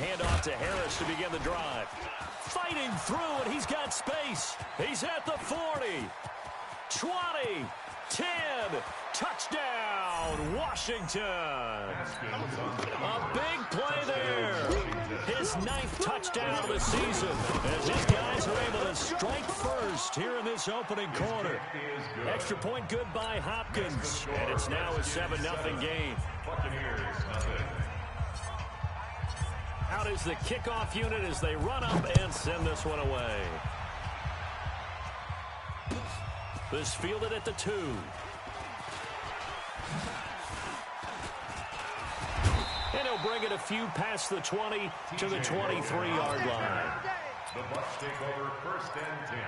handoff to Harris to begin the drive. Fighting through, and he's got space. He's at the 40, 20, 10, touchdown, Washington. A big play there. His 9th touchdown of the season as these guys are able to strike first here in this opening quarter. Extra point good by Hopkins, and it's now a 7-0 game. Out is the kickoff unit as they run up and send this one away. This fielded at the 2. And he'll bring it a few past the 20 to the 23-yard line. The Bucs take over 1st and 10.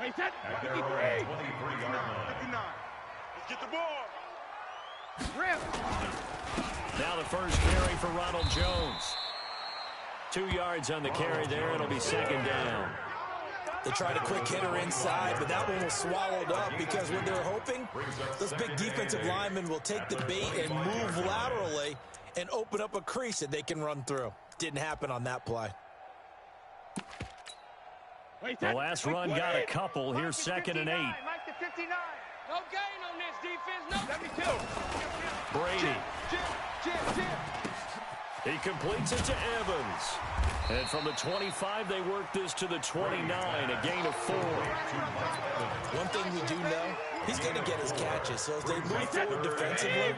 Wait, that. At their own 23-yard line. Let's get the ball. Rip. Now the first carry for Ronald Jones. 2 yards on the carry there. It'll be 2nd down. They tried a quick hitter inside, but that one was swallowed up because what they're hoping, those big defensive linemen will take the bait and move laterally and open up a crease that they can run through. Didn't happen on that play. The last run got a couple. Here's 2nd and 8. Mike the 59. No gain on this defense. No. 72. Brady. Chip. He completes it to Evans. And from the 25, they work this to the 29, a gain of 4. One thing we do know, he's going to get his catches. So as they move forward defensively,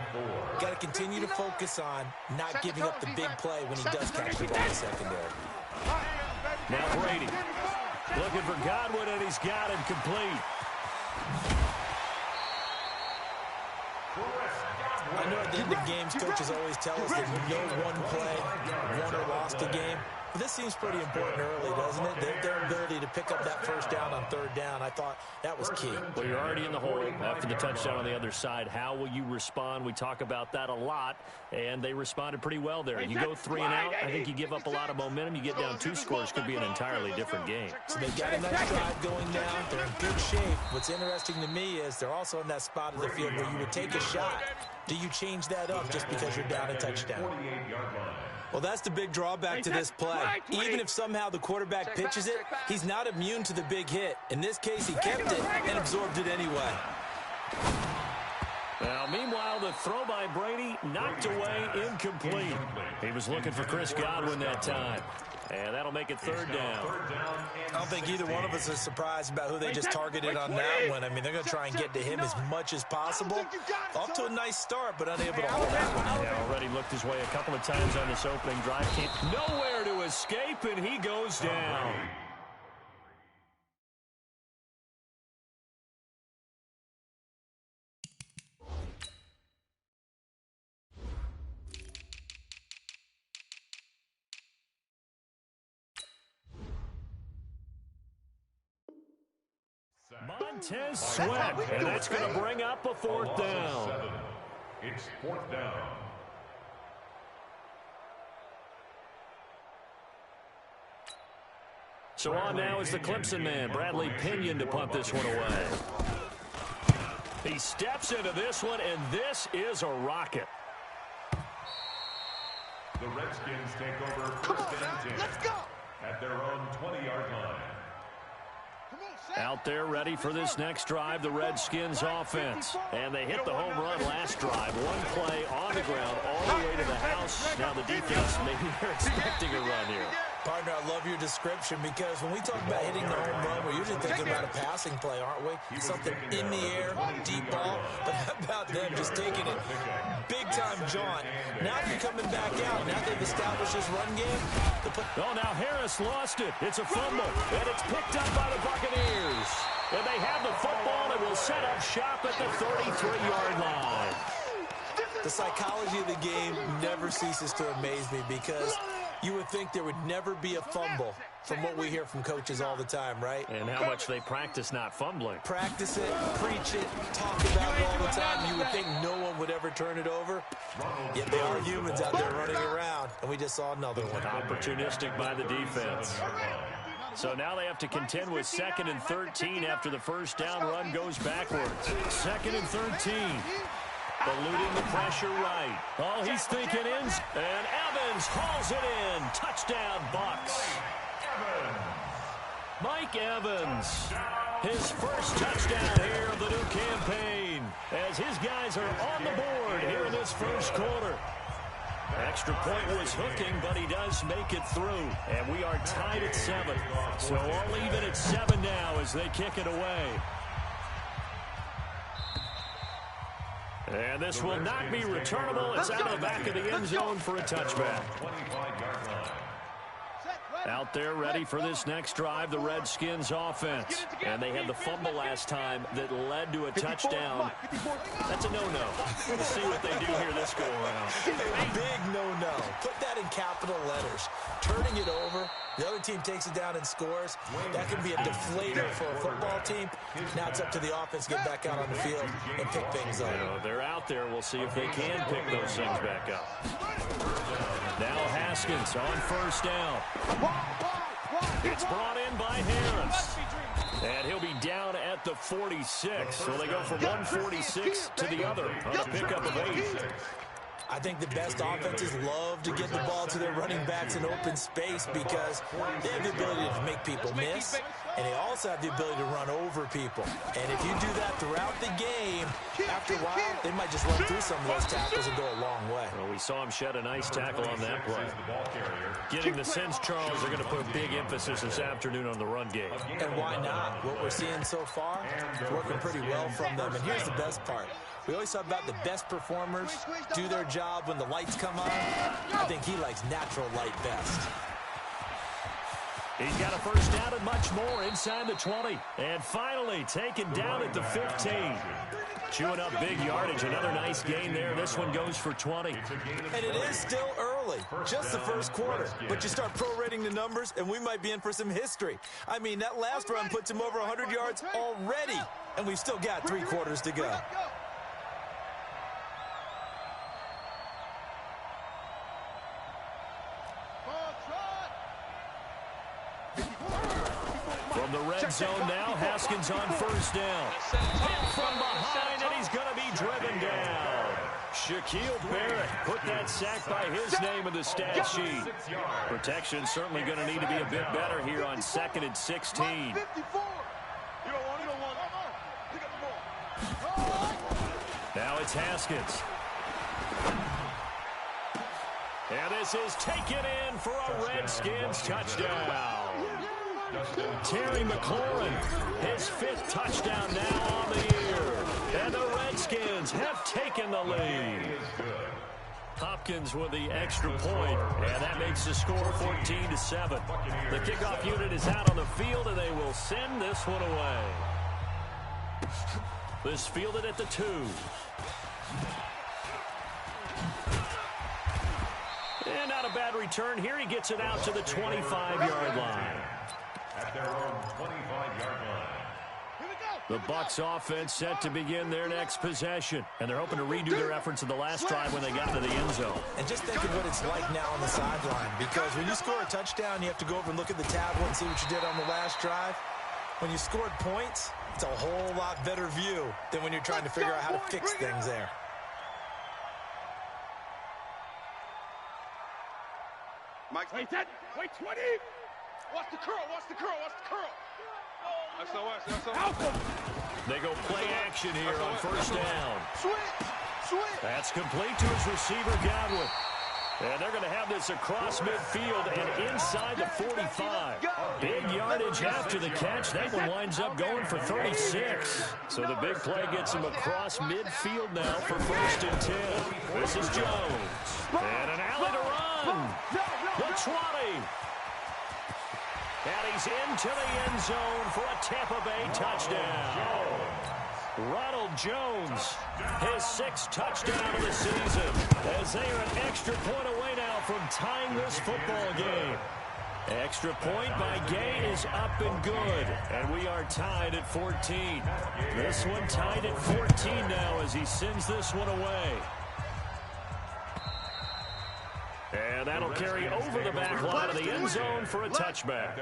got to continue to focus on not giving up the big play when he does catch the ball in the secondary. Now Brady looking for Godwin, and he's got him complete. I know at the end of games, coaches always tell us that no one play won or lost a game. But this seems pretty important early, doesn't it? Their ability to pick up that first down on 3rd down, I thought that was key. Well, you're already in the hole after the touchdown on the other side. How will you respond? We talk about that a lot, and they responded pretty well there. You go 3 and out, I think you give up a lot of momentum. You get down 2 scores, could be an entirely different game. So they got a nice drive going now. They're in good shape. What's interesting to me is they're also in that spot of the field where you would take a shot. Do you change that up just because you're down a touchdown? Well, that's the big drawback to this play. Even if somehow the quarterback pitches it, he's not immune to the big hit. In this case, he kept it and absorbed it anyway. Now, meanwhile, the throw by Brady knocked away, incomplete. He was looking for Chris Godwin that time. And that'll make it 3rd down. I don't think either one of us is surprised about who they just targeted on that one. I mean, they're going to try and get to him as much as possible. Off to a nice start, but unable to hold that one. Yeah, already looked his way a couple of times on this opening drive. Nowhere to escape, and he goes down. Montez Sweat, and that's going to bring up a 4th down. It's 4th down. So on now is the Clemson man, Bradley Pinion, to punt this one away. He steps into this one, and this is a rocket. The Redskins take over 1st and 10. Let's go. At their own 20-yard line. Out there ready for this next drive, the Redskins offense. And they hit the home run last drive. One play on the ground all the way to the house. Now the defense, maybe they're expecting a run here. Partner, I love your description because when we talk about hitting the home run, we're usually thinking about a passing play, aren't we? Something in the air, deep ball. But how about them just taking it big-time jaunt? Now they're coming back out. Now they've established this run game. Oh, now Harris lost it. It's a fumble, and it's picked up by the Buccaneers. And they have the football and will set up shop at the 33-yard line. The psychology of the game never ceases to amaze me because you would think there would never be a fumble from what we hear from coaches all the time, right? And how much they practice not fumbling. Practice it, preach it, talk about it all the time. You would think no one would ever turn it over. Yet they are humans out there running around, and we just saw another one. Opportunistic by the defense. So now they have to contend with 2nd and 13 after the first down run goes backwards. 2nd and 13. eluding the pressure right. Oh, he's thinking ends, and Evans hauls it in. Touchdown, Bucks. Mike Evans, his first touchdown here of the new campaign, as his guys are on the board here in this first quarter. Extra point was hooking, but he does make it through. And we are tied at 7. So all even at 7 now as they kick it away. And this will not be returnable. It's out of the back of the end zone for a touchback. Out there ready for this next drive, the Redskins offense. And they had the fumble last time that led to a touchdown. That's a no-no. We'll see what they do here this go-around. A big no-no. Put that in capital letters. Turning it over, the other team takes it down and scores. That can be a deflator for a football team. Now it's up to the offense to get back out on the field and pick things up. They're out there. We'll see if they can pick those things back up. Now Haskins on first down. It's brought in by Harris. And he'll be down at the 46. So they go from 146 to the other on a pickup of 8. I think the best offenses love to get the ball to their running backs in open space because they have the ability to make people miss, and they also have the ability to run over people. And if you do that throughout the game, after a while, they might just run through some of those tackles and go a long way. Well, we saw him shed a nice tackle on that play. Getting the sense, Charles, they're going to put a big emphasis this afternoon on the run game. And why not? What we're seeing so far is working pretty well from them. And here's the best part. We always talk about the best performers do their job when the lights come on. I think he likes natural light best. He's got a first down and much more inside the 20. And finally taken down at the 15. Chewing up big yardage. Another nice gain there. This one goes for 20. And it is still early. Just the first quarter. But you start prorating the numbers, and we might be in for some history. I mean, that last run puts him over 100 yards already. And we've still got 3 quarters to go. From the red zone now, Haskins on first down. From behind, and he's going to be driven down. Shaquille Barrett put that sack by his name in the stat sheet. Protection certainly going to need to be a bit better here on 2nd and 16. Now it's Haskins. And this is taken in for a Redskins touchdown. Terry McLaurin, his 5th touchdown now on the year. And the Redskins have taken the lead. Hopkins with the extra point, and that makes the score 14-7. The kickoff unit is out on the field, and they will send this one away. This fielded at the 2. And not a bad return here. He gets it out to the 25-yard line. At their own 25-yard line. The Bucs offense set to begin their next possession. And they're hoping to redo their efforts in the last drive when they got to the end zone. And just think of what it's like now on the sideline. Because when you score a touchdown, you have to go over and look at the tablet and see what you did on the last drive. When you scored points, it's a whole lot better view than when you're trying to figure out how to fix things there. Mike, wait, 20. Watch the curl, watch the curl, watch the curl. They go play action here on first down. Switch. That's complete to his receiver, Godwin. And they're going to have this across midfield and inside the 45. Big yardage after the catch. That one winds up going for 36. So the big play gets him across midfield now for 1st and 10. This is Jones. And an alley to run. The 20. And he's into the end zone for a Tampa Bay touchdown. Ronald Jones, his 6th touchdown of the season, as they are an extra point away now from tying this football game. Extra point by Gay is up and good, and we are tied at 14. This one tied at 14 now as he sends this one away. And that'll carry over the back line of the end zone for a touchback.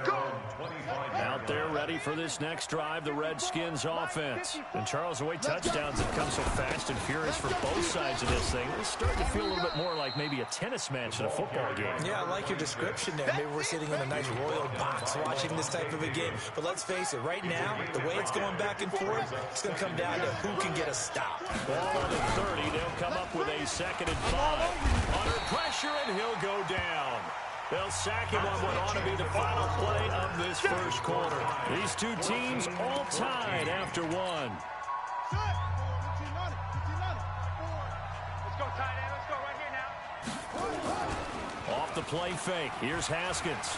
Out there ready for this next drive, the Redskins offense. And Charles, the way touchdowns have come so fast and furious for both sides of this thing, it's starting to feel a little bit more like maybe a tennis match in a football game. Yeah, I like your description there. Maybe we're sitting in a nice royal box watching this type of a game. But let's face it, right now, the way it's going back and forth, it's going to come down to who can get a stop. Ball on the 30. They'll come up with a 2nd and 5. Under pressure, and he'll go down. They'll sack him on what ought to be the final play of this first quarter. These two teams all tied after one. Let's go, tight end. Let's go right here now. Off the play fake. Here's Haskins.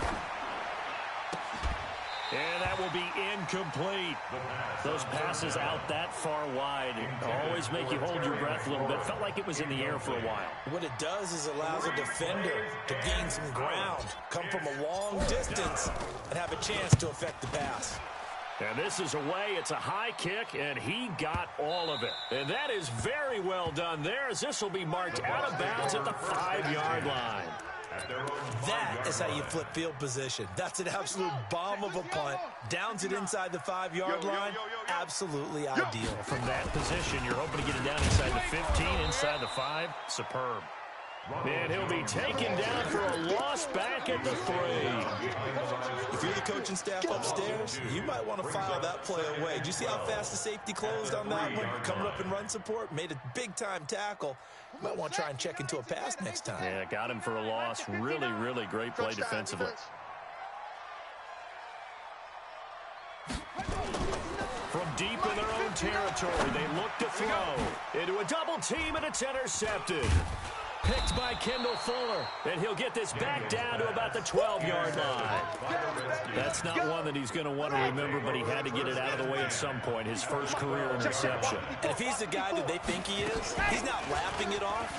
And that will be incomplete. Those passes out that far wide always make you hold your breath a little bit. Felt like it was in the air for a while. What it does is allows a defender to gain some ground, come from a long distance, and have a chance to affect the pass. And this is away. It's a high kick, and he got all of it. And that is very well done there, as this will be marked out of bounds at the 5-yard line. That is how you flip field position. That's an absolute bomb of a punt. Downs it inside the 5-yard line. Absolutely ideal. From that position, you're hoping to get it down inside the 15, inside the 5. Superb. And he'll be taken down for a loss back at the 3. If you're the coaching staff upstairs, you might want to file that play away. Did you see how fast the safety closed on that one? Coming up in run support, made a big-time tackle. You might want to try and check into a pass next time. Yeah, got him for a loss. Really, really great play defensively. From deep in their own territory, they look to throw. Into a double team, and it's intercepted. Picked by Kendall Fuller, and he'll get this back down to about the 12-yard line. That's not one that he's going to want to remember, but he had to get it out of the way at some point, his first career interception. And if he's the guy that they think he is, he's not laughing it off,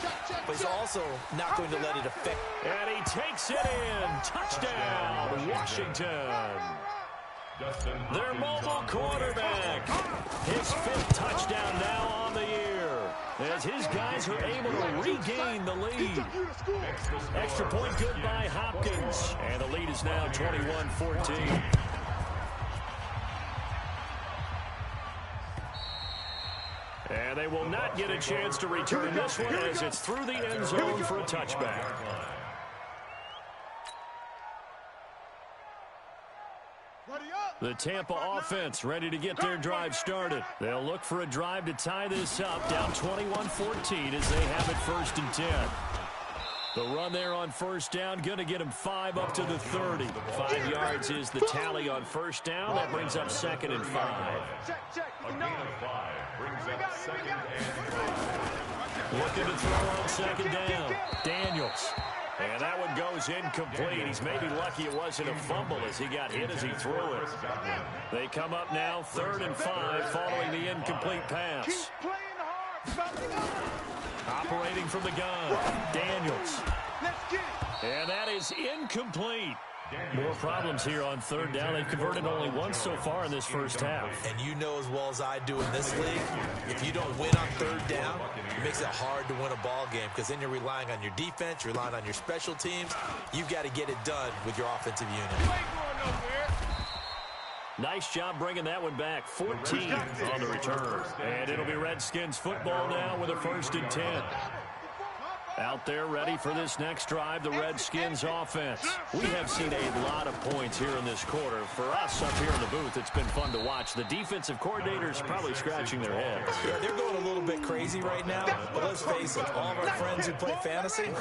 but he's also not going to let it affect. And he takes it in. Touchdown, Washington. Their mobile quarterback. His 5th touchdown now on the year, as his guys are able to regain the lead. Extra point good by Hopkins. And the lead is now 21-14. And they will not get a chance to return this one, as it's through the end zone for a touchback. The Tampa offense ready to get their drive started. They'll look for a drive to tie this up, down 21-14 as they have it 1st and 10. The run there on 1st down, going to get them 5 up to the 30. 5 yards is the tally on 1st down. That brings up 2nd and 5. A gain of 5 brings up 2nd and 5. Looking to throw on 2nd down. Daniels. And that one goes incomplete. He's maybe lucky it wasn't a fumble as he got hit as he threw it. They come up now 3rd and 5 following the incomplete pass. Operating from the gun, Daniels. And that is incomplete. More problems here on 3rd down. They've converted only once so far in this first half. And you know as well as I do in this league, if you don't win on 3rd down, it makes it hard to win a ball game, because then you're relying on your defense, you're relying on your special teams. You've got to get it done with your offensive unit. Nice job bringing that one back. 14 on the return. And it'll be Redskins football now with a 1st and 10. Out there ready for this next drive, the Redskins offense. We have seen a lot of points here in this quarter. For us up here in the booth, it's been fun to watch. The defensive coordinators probably scratching their heads. Yeah, they're going a little bit crazy right now, but let's face it, all of our friends who play fantasy,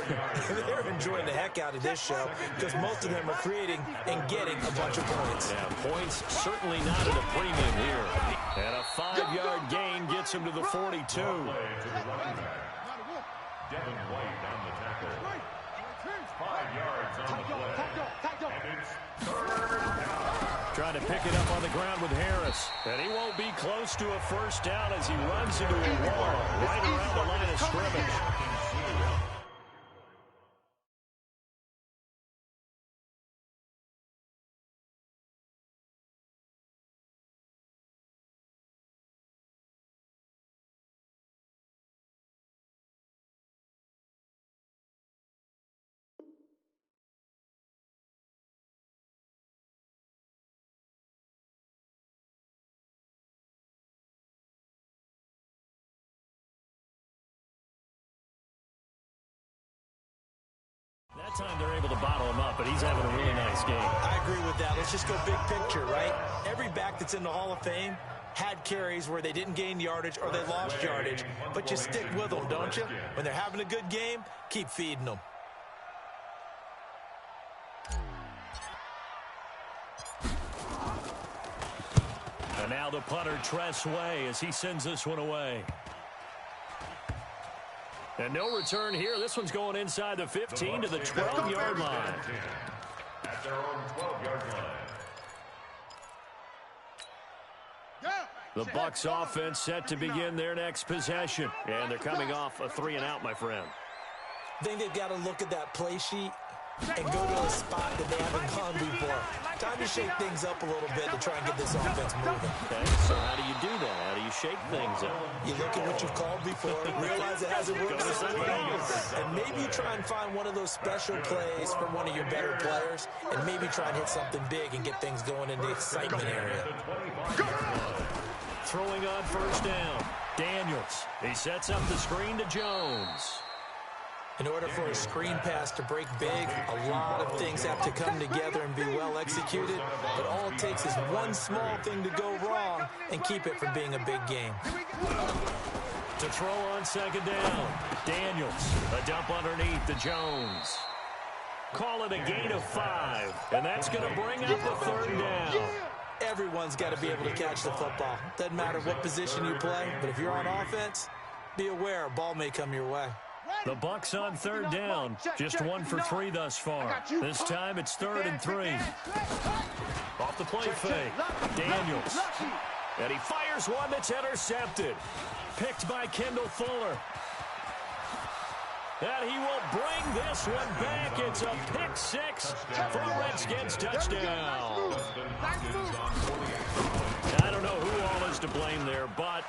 they're enjoying the heck out of this show, because most of them are creating and getting a bunch of points. Yeah, points certainly not at a premium here. And a 5-yard gain gets him to the 42. Devin White on the tackle. 5 yards on the play. And it's 3rd down. Trying to pick it up on the ground with Harris. And he won't be close to a 1st down as he runs into a wall right around the line of scrimmage. time they're able to bottle him up, but he's having a really nice game. I agree with that. Let's just go big picture, right? Every back that's in the Hall of Fame had carries where they didn't gain yardage or they lost yardage, but you stick with them, don't you? When they're having a good game, keep feeding them. And now the punter, Tress Way, as he sends this one away. And no return here. This one's going inside the 15 to the 12-yard line. At their own 12-yard line. The Bucs offense set to begin their next possession. And they're coming off a 3-and-out, my friend. I think they've got to look at that play sheet and go to a spot that they haven't gone before. Time to shake things up a little bit to try and get this offense moving. Okay, so how do you do that? How do you shake things up? You look at what you've called before, realize it hasn't worked so well, and maybe you try and find one of those special plays from one of your better players, and maybe try and hit something big and get things going in the excitement area. Throwing on first down. Daniels. He sets up the screen to Jones. In order for a screen pass to break big, a lot of things have to come together and be well executed, but all it takes is one small thing to go wrong and keep it from being a big game. To throw on second down. Daniels. A dump underneath to Jones. Call it a gain of 5, and that's going to bring up the third down. Everyone's got to be able to catch the football. Doesn't matter what position you play, but if you're on offense, be aware a ball may come your way. The Bucs on third down. Just 1 for 3 thus far. This time it's 3rd and 3. Off the play fake. Daniels. And he fires one that's intercepted. Picked by Kendall Fuller. And he will bring this one back. It's a pick 6 for a Redskins touchdown. I don't know who all is to blame there, but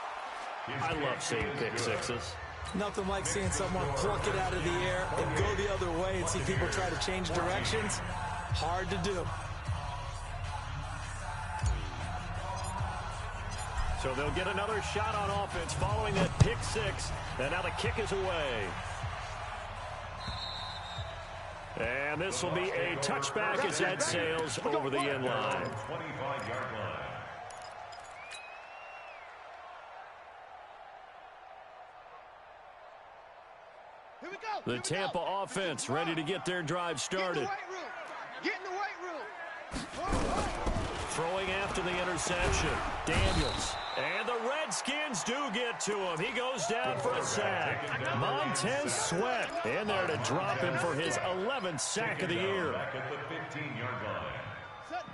I love seeing pick 6s. Nothing like seeing someone pluck it out of the air and go the other way and see people try to change directions. Hard to do. So they'll get another shot on offense following that pick 6. And now the kick is away. And this will be a touchback as that sails over the end line. 25-yard line. The Tampa offense ready to get their drive started. Get in the weight room. Throwing after the interception. Daniels. And the Redskins do get to him. He goes down for a sack. Montez Sweat in there to drop him for his 11th sack of the year.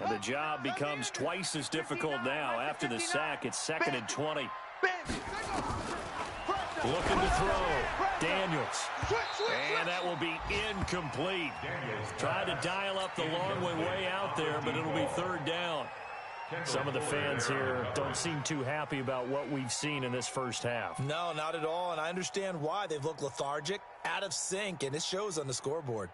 And the job becomes twice as difficult now. After the sack, it's 2nd and 20. Looking to throw. Daniels. And that will be incomplete. Tried to dial up the long way out there, but it'll be 3rd down. Some of the fans here don't seem too happy about what we've seen in this first half. No, not at all, and I understand why. They've looked lethargic, out of sync, and it shows on the scoreboard.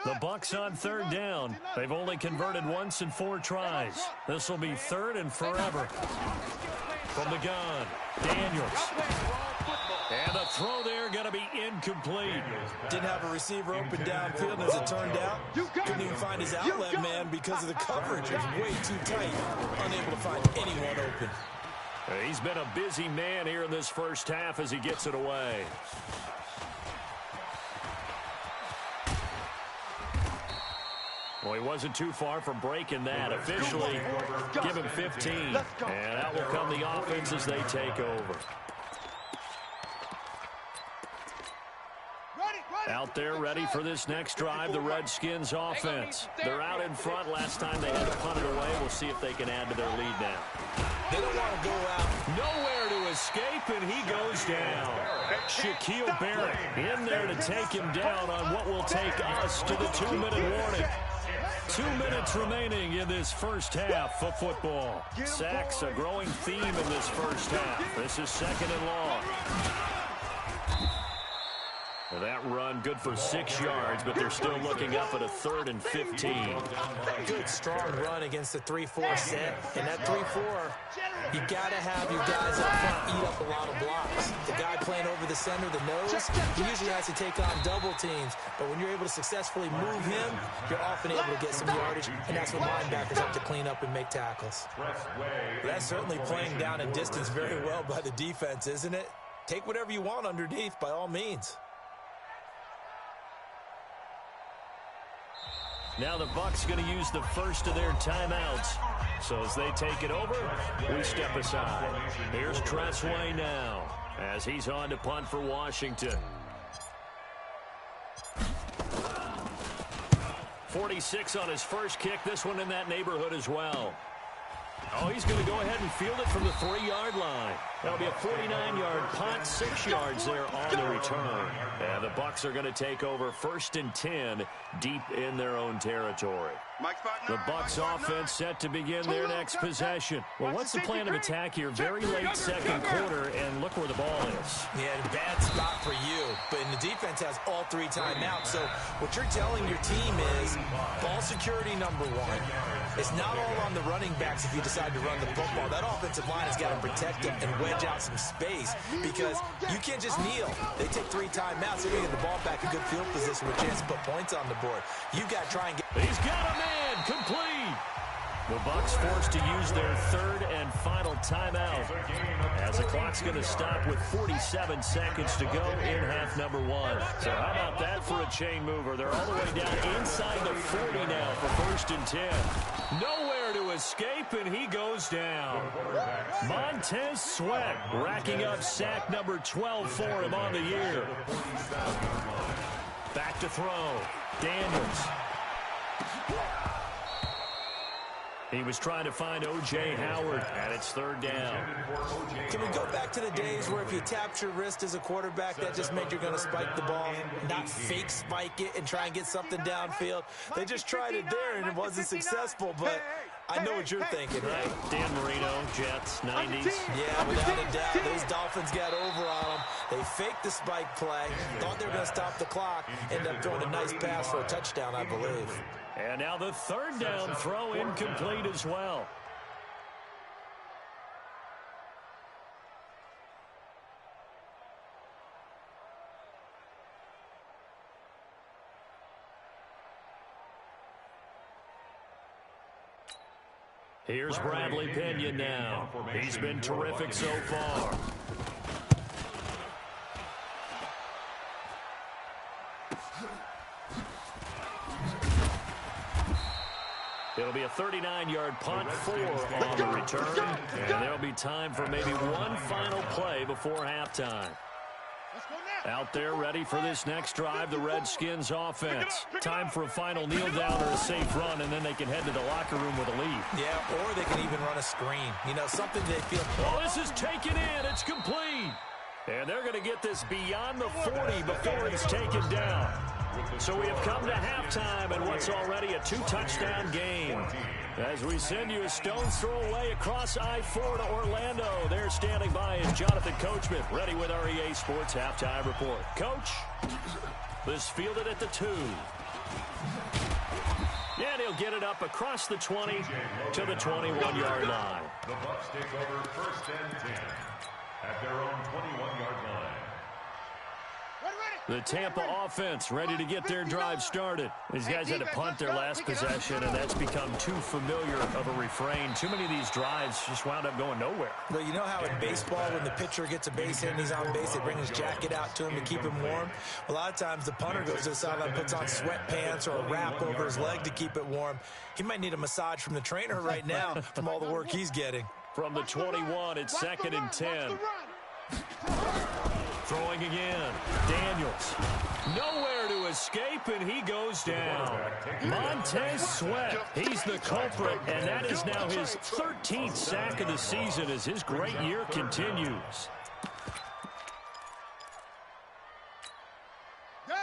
The Bucs on 3rd down. They've only converted once in 4 tries. This will be 3rd and forever. From the gun, Daniels. And the throw there going to be incomplete. Didn't have a receiver open downfield, and as it turned out, couldn't even find his outlet man because of the coverage. It was way too tight, unable to find anyone open. He's been a busy man here in this first half as he gets it away. Well, he wasn't too far from breaking that. Officially, give him 15. And out will come the offense as they take over. Out there ready for this next drive, the Redskins offense. They're out in front. Last time they had to punt it away. We'll see if they can add to their lead now. They don't want to go out. Nowhere to escape, and he goes down. Shaquille Barrett in there to take him down on what will take us to the 2-minute warning. 2 minutes remaining in this first half of football. Sacks a growing theme in this first half. This is 2nd and long. That run good for 6 yards, but they're still looking up at a 3rd and 15. Good, strong run against the 3-4 set. And that 3-4, you got to have your guys up front eat up a lot of blocks. The guy playing over the center, the nose, he usually has to take on double teams. But when you're able to successfully move him, you're often able to get some yardage, and that's when linebackers have to clean up and make tackles. That's certainly playing down in distance very well by the defense, isn't it? Take whatever you want underneath, by all means. Now the Bucs going to use the first of their timeouts. So as they take it over, we step aside. Here's Tressway now as he's on to punt for Washington. 46 on his first kick. This one in that neighborhood as well. Oh, he's going to go ahead and field it from the 3-yard line. That'll be a 49-yard punt, 6 yards there on the return. And the Bucs are going to take over 1st and 10 deep in their own territory. The Bucs offense set to begin their next possession. Well, what's the plan of attack here? Very late second quarter, and look where the ball is. Yeah, bad spot for you. But the defense has all 3 timeouts. So what you're telling your team is ball security number 1. It's not all on the running backs if you decide to run the football. That offensive line has got to protect them and wedge out some space because you can't just kneel. They take 3 timeouts. They're going to get the ball back in good field position with a chance to put points on the board. You've got to try and get... He's got a man complete. The Bucs forced to use their 3rd and final timeout as the clock's going to stop with 47 seconds to go in half number 1. So how about that for a chain mover? They're all the way down inside the 40 now for 1st and 10. Nowhere to escape, and he goes down. Montez Sweat racking up sack number 12 for him on the year. Back to throw. Daniels. He was trying to find O.J. Howard, and it's 3rd down. Can we go back to the days where if you tapped your wrist as a quarterback, that just meant you're going to spike the ball, not fake spike it and try and get something downfield? They just tried it there, and it wasn't successful, but I know what you're thinking, right? Dan Marino, Jets, 90s. Yeah, without a doubt. Those Dolphins got over on them. They faked the spike play, thought they were going to stop the clock, ended up throwing a nice pass for a touchdown, I believe. And now the 3rd down throw incomplete as well. Here's Bradley Pinion now. He's been terrific so far. It'll be a 39-yard punt, 4 on the return, and there'll be time for maybe one final play before halftime. Out there ready for this next drive, the Redskins offense. Time for a final kneel down or a safe run, and then they can head to the locker room with a lead. Yeah, or they can even run a screen. You know, something they feel... Oh, this is taken in. It's complete. And they're going to get this beyond the 40 before he's taken down. So we have come to halftime in what's already a 2-touchdown game. As we send you a stone's throw away across I-4 to Orlando. There standing by is Jonathan Coachman, ready with our EA Sports Halftime Report. Coach, this fielded at the 2. And he'll get it up across the 20 to the 21-yard line. The Bucs take over 1st and 10 at their own 21-yard line. The Tampa offense ready to get their drive started. These guys had to punt their last possession, and that's become too familiar of a refrain. Too many of these drives just wound up going nowhere. Well, you know how in baseball, when the pitcher gets a base hit and he's on base, they bring his jacket out to him to keep him warm? A lot of times the punter goes to the sideline, puts on sweatpants or a wrap over his leg to keep it warm. He might need a massage from the trainer right now from all the work he's getting. From the 21, it's 2nd and 10. Throwing again. Daniels. Nowhere to escape, and he goes down. Montez Sweat. He's the culprit, and that is now his 13th sack of the season as his great year continues.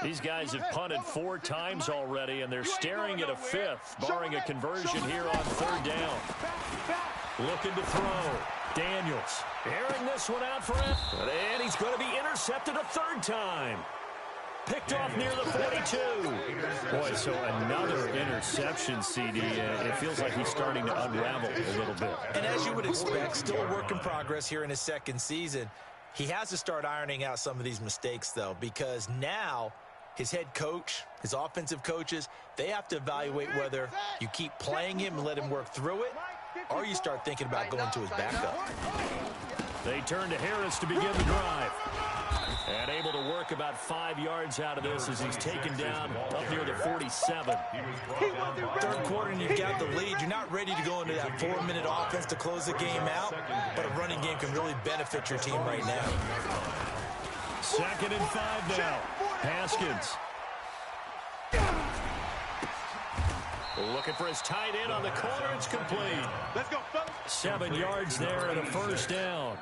These guys have punted 4 times already, and they're staring at a 5th, barring a conversion here on 3rd down. Looking to throw. Daniels airing this one out for him, and he's going to be intercepted a 3rd time. Picked off near the 42. Boy, so another interception, CD. It feels like he's starting to unravel a little bit. And as you would expect, still a work in progress here in his second season. He has to start ironing out some of these mistakes, though, because now his head coach, his offensive coaches, they have to evaluate whether you keep playing him and let him work through it, or you start thinking about going to his backup. They turn to Harris to begin the drive. And able to work about 5 yards out of this as he's taken down up near the 47. Third quarter and you've got the lead. You're not ready to go into that 4-minute offense to close the game out, but a running game can really benefit your team right now. 2nd and 5 now. Haskins. Looking for his tight end on the corner. It's complete. Let's go, fellas. 7 yards there and a first down.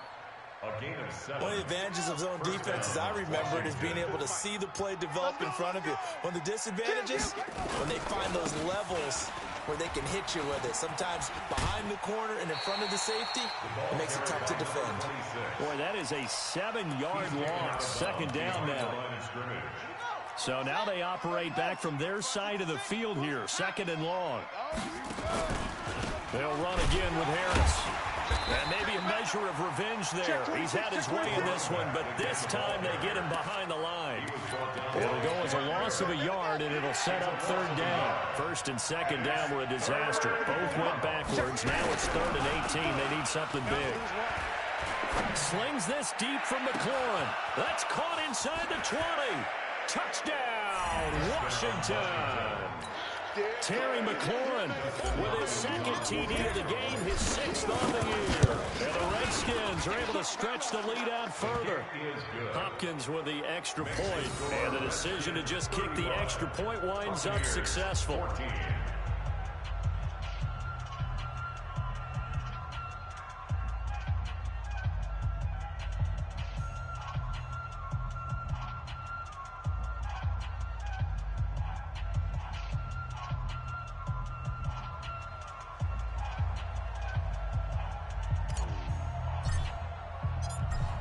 One of the advantages of zone defense, as I remember it, is being able to see the play develop in front of you. One of the disadvantages, when they find those levels where they can hit you with it. Sometimes behind the corner and in front of the safety, it makes it tough to defend. Boy, that is a 7-yard loss. 2nd down now. So now they operate back from their side of the field here. 2nd and long. They'll run again with Harris. And maybe a measure of revenge there. He's had his way in this one, but this time they get him behind the line. It'll go as a loss of a yard, and it'll set up 3rd down. 1st and 2nd down were a disaster. Both went backwards. Now it's 3rd and 18. They need something big. Slings this deep from McLaurin. That's caught inside the 20. Touchdown, Washington. Terry McLaurin with his 2nd TD of the game, his 6th on the year. And the Redskins are able to stretch the lead out further. Hopkins with the extra point, and the decision to just kick the extra point winds up successful.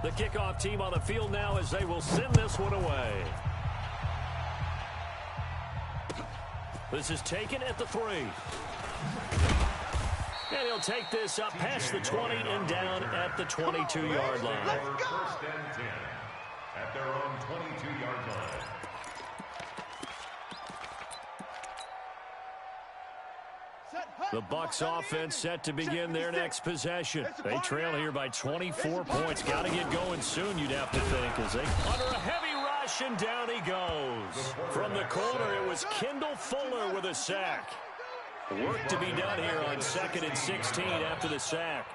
The kickoff team on the field now as they will send this one away. This is taken at the 3. And he'll take this up past the 20 and down at the 22-yard line. 1st and 10 at their own 22-yard line. The Bucs offense set to begin their next possession. They trail here by 24 points. Got to get going soon, you'd have to think, as they under a heavy rush, and down he goes. From the corner, it was Kendall Fuller with a sack. Work to be done here on 2nd and 16 after the sack.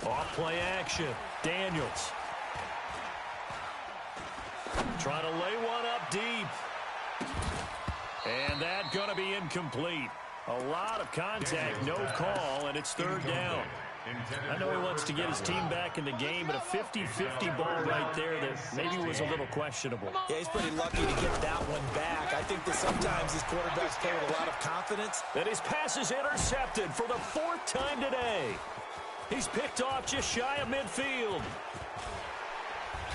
Off play action. Daniels. Trying to lay one up deep. And that going to be incomplete. A lot of contact, no call, and it's 3rd down. I know he wants to get his team back in the game, but a 50-50 ball right there that maybe was a little questionable. Yeah, he's pretty lucky to get that one back. I think that sometimes his quarterbacks play with a lot of confidence. And his pass is intercepted for the 4th time today. He's picked off just shy of midfield.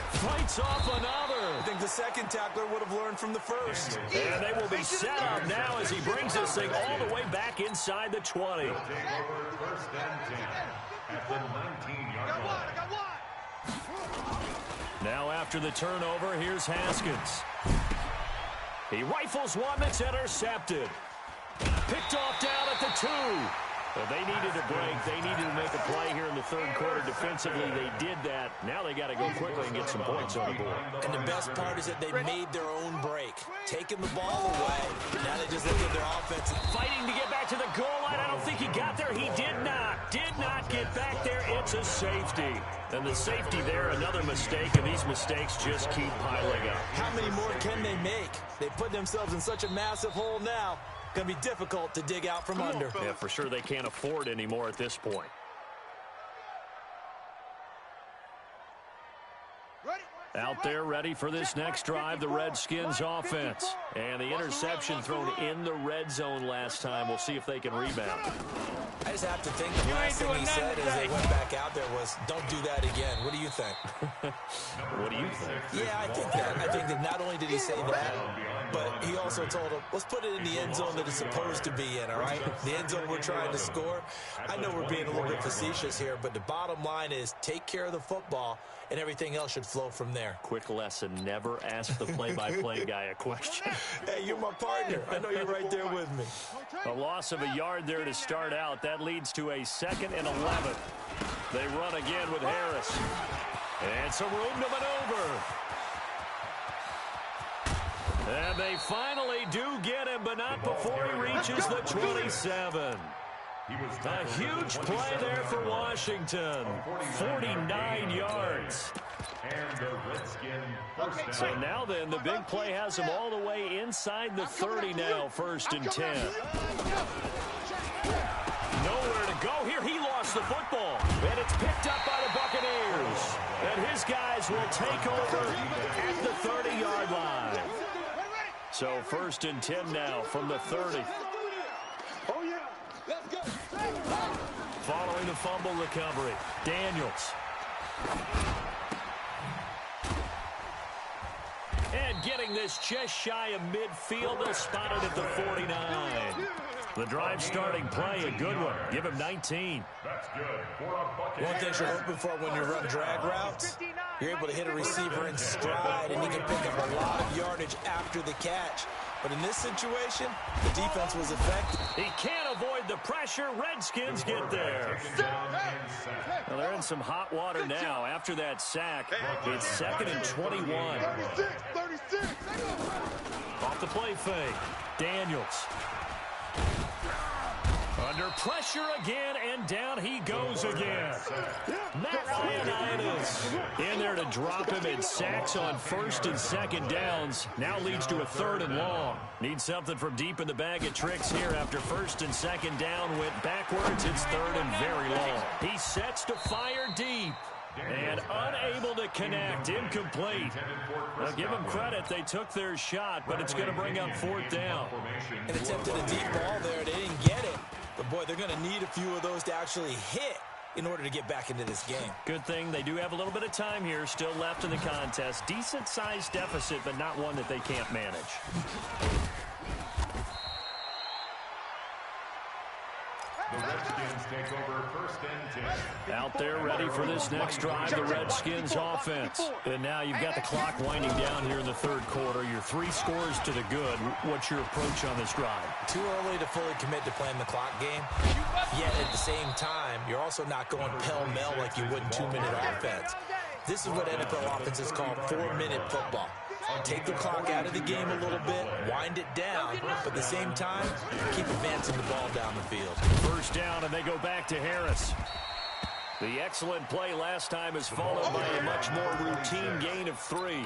Fights off another. I think the 2nd tackler would have learned from the 1st. And they will be set up now as he brings this thing all the way back inside the 20. Take over 1st and 10 at the 19-yard line. Now after the turnover, here's Haskins. He rifles one that's intercepted. Picked off down at the 2. Well, they needed a break. They needed to make a play here in the 3rd quarter defensively. They did that. Now they got to go quickly and get some points on the board. And the best part is that they made their own break, taking the ball away. Now they just look at their offense. Fighting to get back to the goal line. I don't think he got there. He did not. Did not get back there. It's a safety. And the safety there, another mistake, and these mistakes just keep piling up. How many more can they make? They put themselves in such a massive hole now. Going to be difficult to dig out from under. Yeah, for sure they can't afford anymore at this point. Out there ready for this next drive, the Redskins offense. And the interception thrown in the red zone last time. We'll see if they can rebound. I just have to think the last thing he said as they went back out there was, don't do that again. What do you think? What do you think? Yeah, I think that. I think that not only did he say that, but he also told him, let's put it in the end zone that it's supposed to be in, all right? The end zone we're trying to score. I know we're being a little bit facetious here, but the bottom line is take care of the football, and everything else should flow from there. Quick lesson, never ask the play-by-play guy a question. Hey, you're my partner. I know you're right there with me. A loss of a yard there to start out. That leads to a 2nd and 11. They run again with Harris. And some room to maneuver. And they finally do get him, but not before he reaches the 27. A huge play there for Washington. 49 yards. So now then, the big play has him all the way inside the 30 now, 1st and 10. Nowhere to go here. He lost the football. And it's picked up by the Buccaneers. And his guys will take over at the 30-yard line. So 1st and 10 now from the 30. Oh, yeah. Let's go. Following the fumble recovery, Daniels. And getting this just shy of midfield, they'll spot it at the 49. The drive starting play, a good one. Give him 19. That's good. One thing you're hoping for when you run drag routes, you're able to hit a receiver in stride, and he can pick up a lot of yardage after the catch. But in this situation, the defense was effective. He can't avoid the pressure. Redskins get there. Well, they're in some hot water now. After that sack, it's 2nd and 21. 36. Off the play fake. Daniels. Under pressure again, and down he goes again. Matt Ioannidis in there to drop him in sacks on 1st and 2nd downs. Now leads to a 3rd and long. Needs something from deep in the bag of tricks here after 1st and 2nd down went backwards. It's 3rd and very long. He sets to fire deep. And unable to connect, incomplete. Now give them credit, they took their shot, but it's going to bring up 4th down. And attempted a deep ball there, they didn't get it. But boy, they're going to need a few of those to actually hit in order to get back into this game. Good thing they do have a little bit of time here still left in the contest. Decent-sized deficit, but not one that they can't manage. The Redskins take over 1st and 10. Out there ready for this next drive, the Redskins offense. And now you've got the clock winding down here in the 3rd quarter. You're 3 scores to the good. What's your approach on this drive? Too early to fully commit to playing the clock game. Yet at the same time, you're also not going pell-mell like you would in 2-minute offense. This is what NFL offenses call 4-minute football. Take the clock out of the game a little bit, wind it down, but at the same time, keep advancing the ball down the field. 1st down, and they go back to Harris. The excellent play last time is followed by a much more routine gain of 3.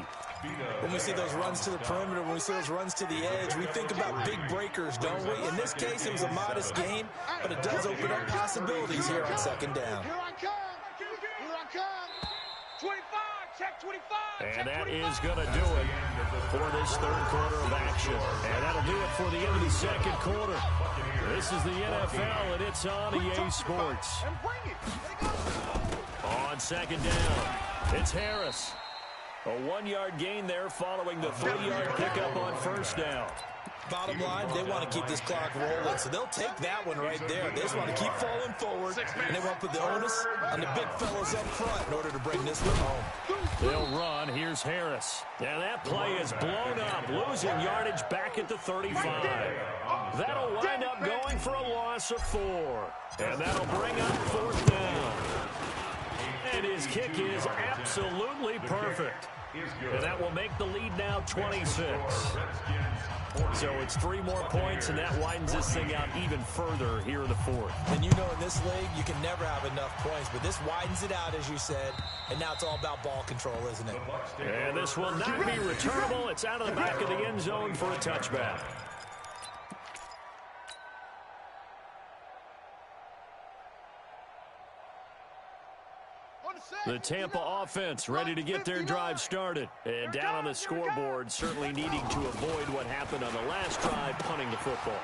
When we see those runs to the perimeter, when we see those runs to the edge, we think about big breakers, don't we? In this case, it was a modest gain, but it does open up possibilities here on 2nd down. Here I come. Here I come. 25. Check 25. And that is going to do it for this 3rd quarter of action. And that'll do it for the end of the 2nd quarter. This is the NFL, and it's on EA Sports. On 2nd down, it's Harris. A 1-yard gain there following the 3-yard pickup on 1st down. Bottom line, they want to keep this clock rolling, so they'll take that one right there. They just want to keep falling forward, and they want to put the onus on the big fellas up front in order to bring this one home. They'll run. Here's Harris. And that play is blown up, losing yardage back at the 35. That'll wind up going for a loss of 4. And that'll bring up 4th down. And his kick is absolutely perfect. And that will make the lead now 26. So it's 3 more points, and that widens this thing out even further here in the 4th. And you know in this league, you can never have enough points, but this widens it out, as you said, and now it's all about ball control, isn't it? And this will not be returnable. It's out of the back of the end zone for a touchback. The Tampa offense ready to get their drive started. And down on the scoreboard, certainly needing to avoid what happened on the last drive, punting the football.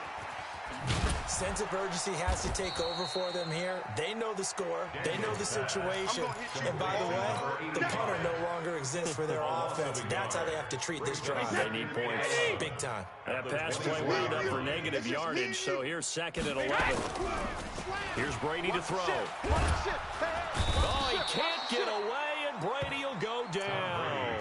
Sense of urgency has to take over for them here. They know the score. They know the situation. And by the way, the punter no longer exists for their offense. That's how they have to treat this drive. They need points. Big time. That pass play wound up for negative yardage, so here's 2nd and 11. Here's Brady to throw. Oh, he can't get away, and Brady will go down.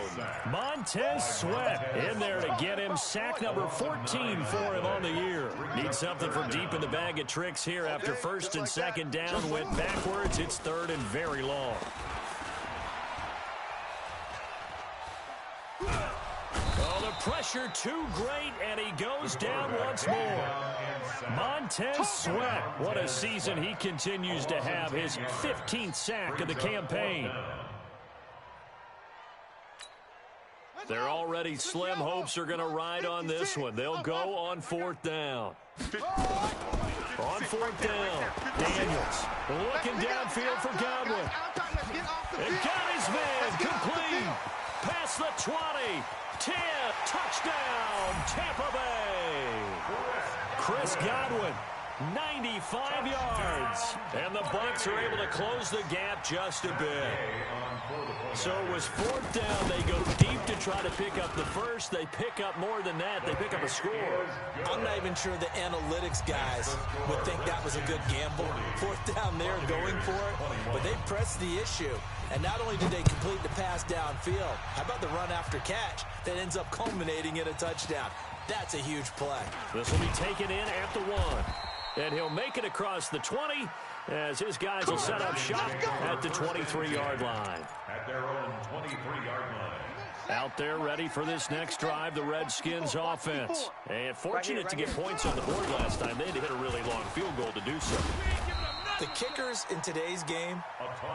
Montez Sweat in there to get him. Sack number 14 for him on the year. Needs something from deep in the bag of tricks here after 1st and 2nd down. Went backwards. It's 3rd and very long. Oh, the pressure too great, and he goes down once more. Montez Sweat, what a season he continues to have. His 15th sack of the campaign. They're already slim hopes are going to ride on this one. They'll go on 4th down. On 4th down, Daniels looking downfield for Godwin. And got his man complete. Past the 20, 10, touchdown, Tampa Bay. Chris Godwin, 95 yards. And the Bucs are able to close the gap just a bit. So it was 4th down. They go deep to try to pick up the first. They pick up more than that. They pick up a score. I'm not even sure the analytics guys would think that was a good gamble. 4th down there going for it. But they pressed the issue. And not only did they complete the pass downfield, how about the run after catch that ends up culminating in a touchdown? That's a huge play. This will be taken in at the 1. And he'll make it across the 20 as his guys will set up shop at the 23-yard line. At their own 23-yard line. Out there ready for this next drive, the Redskins offense. And fortunate to get points on the board last time. They had to hit a really long field goal to do so. The kickers in today's game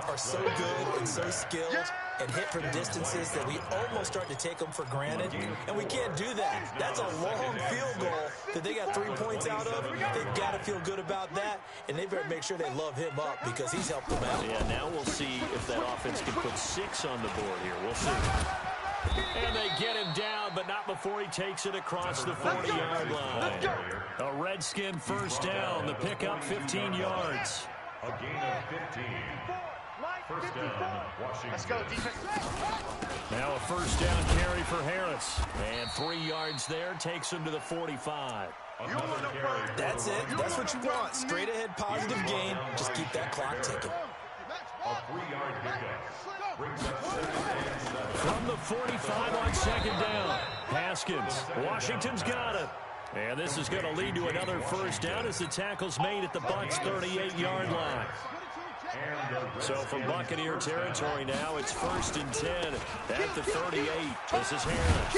are so good and so skilled and hit from distances that we almost start to take them for granted, and we can't do that. That's a long field goal that they got 3 points out of. They've got to feel good about that, and they better make sure they love him up because he's helped them out. Yeah, now we'll see if that offense can put 6 on the board here. We'll see. And they get him down, but not before he takes it across the 40-yard line. A Redskin 1st down, the pickup 15 yards. A gain of 15. 1st down, Washington. Let's go, defense. Now a 1st down carry for Harris. And 3 yards there takes him to the 45. That's it. That's what you want. Straight ahead positive gain. Just keep that clock ticking. A 3-yard pickup. Brings up 2nd and 7. From the 45 on 2nd down. Haskins. Washington's got it. And this is going to lead to another 1st down as the tackle's made at the Bucs' 38-yard line. So from Buccaneer territory now, it's 1st and 10 at the 38. This is Harris.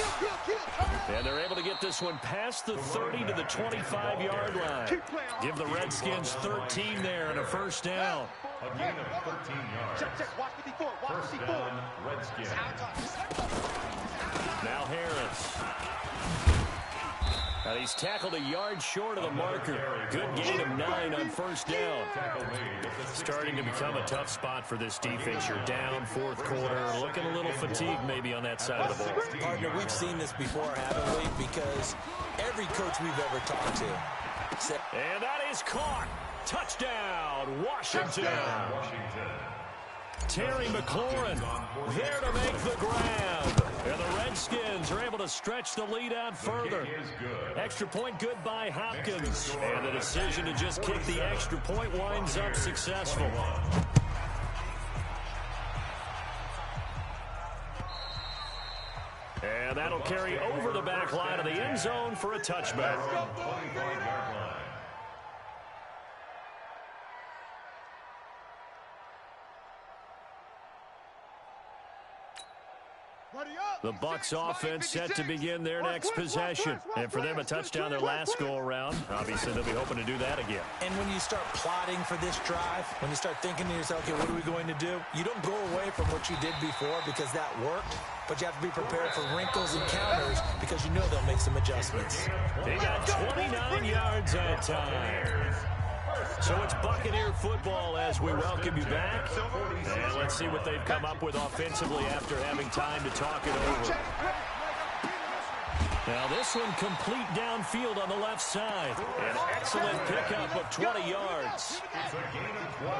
And they're able to get this one past the 30 to the 25-yard line. Give the Redskins 13 there and a 1st down. A gain of 13 yards. 1st down, Redskins. Now Harris. And he's tackled a yard short of the marker. Good gain of 9 on 1st down. Starting to become a tough spot for this defense. You're down 4th quarter. Looking a little fatigued maybe on that side of the ball. Partner, we've seen this before, haven't we? Because every coach we've ever talked to. And that is caught. Touchdown, Washington. Terry McLaurin there to make the grab. And the Redskins are able to stretch the lead out further. Extra point good by Hopkins. And the decision to just kick the extra point winds up successful. And that'll carry over the back line of the end zone for a touchback. The Bucs offense set to begin their next possession. And for them, a touchdown their last go-around. Obviously, they'll be hoping to do that again. And when you start plotting for this drive, when you start thinking to yourself, okay, what are we going to do? You don't go away from what you did before because that worked. But you have to be prepared for wrinkles and counters because you know they'll make some adjustments. They got 29 yards that time. So it's Buccaneer football as we welcome you back. And let's see what they've come up with offensively after having time to talk it over. Now this one complete downfield on the left side. An excellent pickup of 20 yards. It's a gain of 20.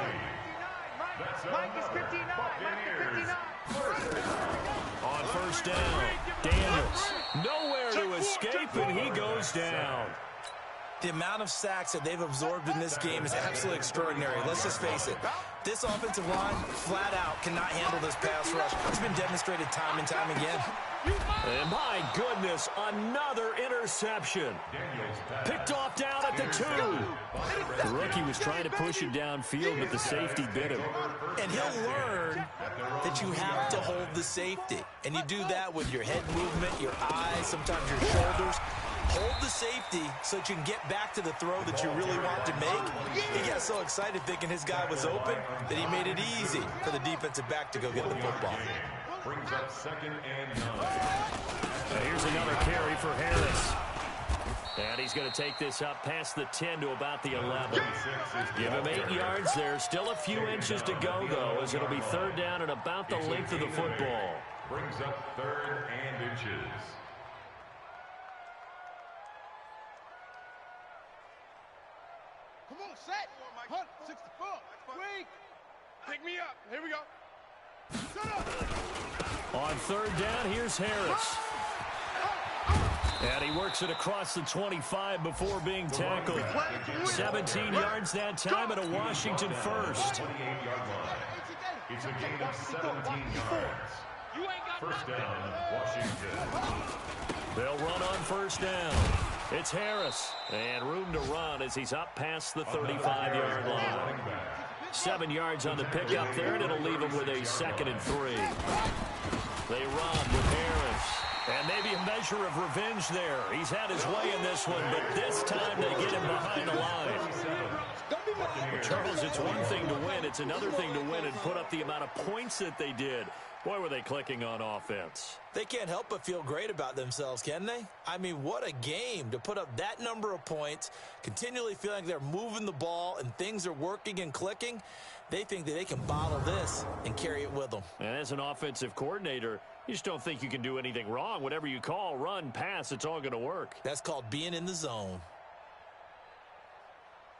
Mike is 59. Mike is 59. On first down, Daniels nowhere to escape, and he goes down. The amount of sacks that they've absorbed in this game is absolutely extraordinary. Let's just face it. This offensive line, flat out, cannot handle this pass rush. It's been demonstrated time and time again. And my goodness, another interception. Picked off down at the 2. The rookie was trying to push it downfield, but the safety bit him. And he'll learn that you have to hold the safety. And you do that with your head movement, your eyes, sometimes your shoulders. Hold the safety so that you can get back to the throw that you really want to make. He got so excited thinking his guy was open that he made it easy for the defensive back to go get the football. Brings up 2nd and 9. Now here's another carry for Harris. And he's going to take this up past the 10 to about the 11. Give him 8 yards there. Still a few inches to go, though, as it'll be 3rd down and about the length of the football. Brings up 3rd and inches. Come on, set. Hunt, 64. Wait. Pick me up. Here we go. Shut up. On 3rd down, here's Harris. And he works it across the 25 before being tackled. 17 yards that time and a Washington first. 28-yard line. It's a gain of 17 yards. First down, Washington. They'll run on first down. It's Harris. And room to run as he's up past the 35-yard line. 7 yards on the pickup there, and it'll leave him with a 2nd and 3. They run with Harris. And maybe a measure of revenge there. He's had his way in this one, but this time they get him behind the line. Well, Charles, it's one thing to win. It's another thing to win and put up the amount of points that they did. Boy, were they clicking on offense. They can't help but feel great about themselves, can they? I mean, what a game to put up that number of points, continually feeling like they're moving the ball and things are working and clicking. They think that they can bottle this and carry it with them. And as an offensive coordinator, you just don't think you can do anything wrong. Whatever you call, run, pass, it's all going to work. That's called being in the zone.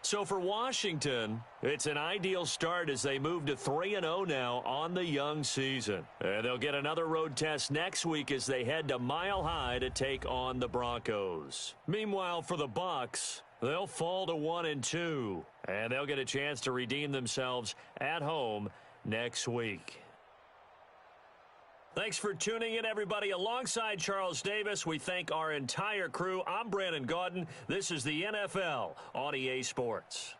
So for Washington, it's an ideal start as they move to 3-0 now on the young season. And they'll get another road test next week as they head to Mile High to take on the Broncos. Meanwhile, for the Bucs, they'll fall to 1-2, and they'll get a chance to redeem themselves at home next week. Thanks for tuning in, everybody. Alongside Charles Davis, we thank our entire crew. I'm Brandon Gaudin. This is the NFL on EA Sports.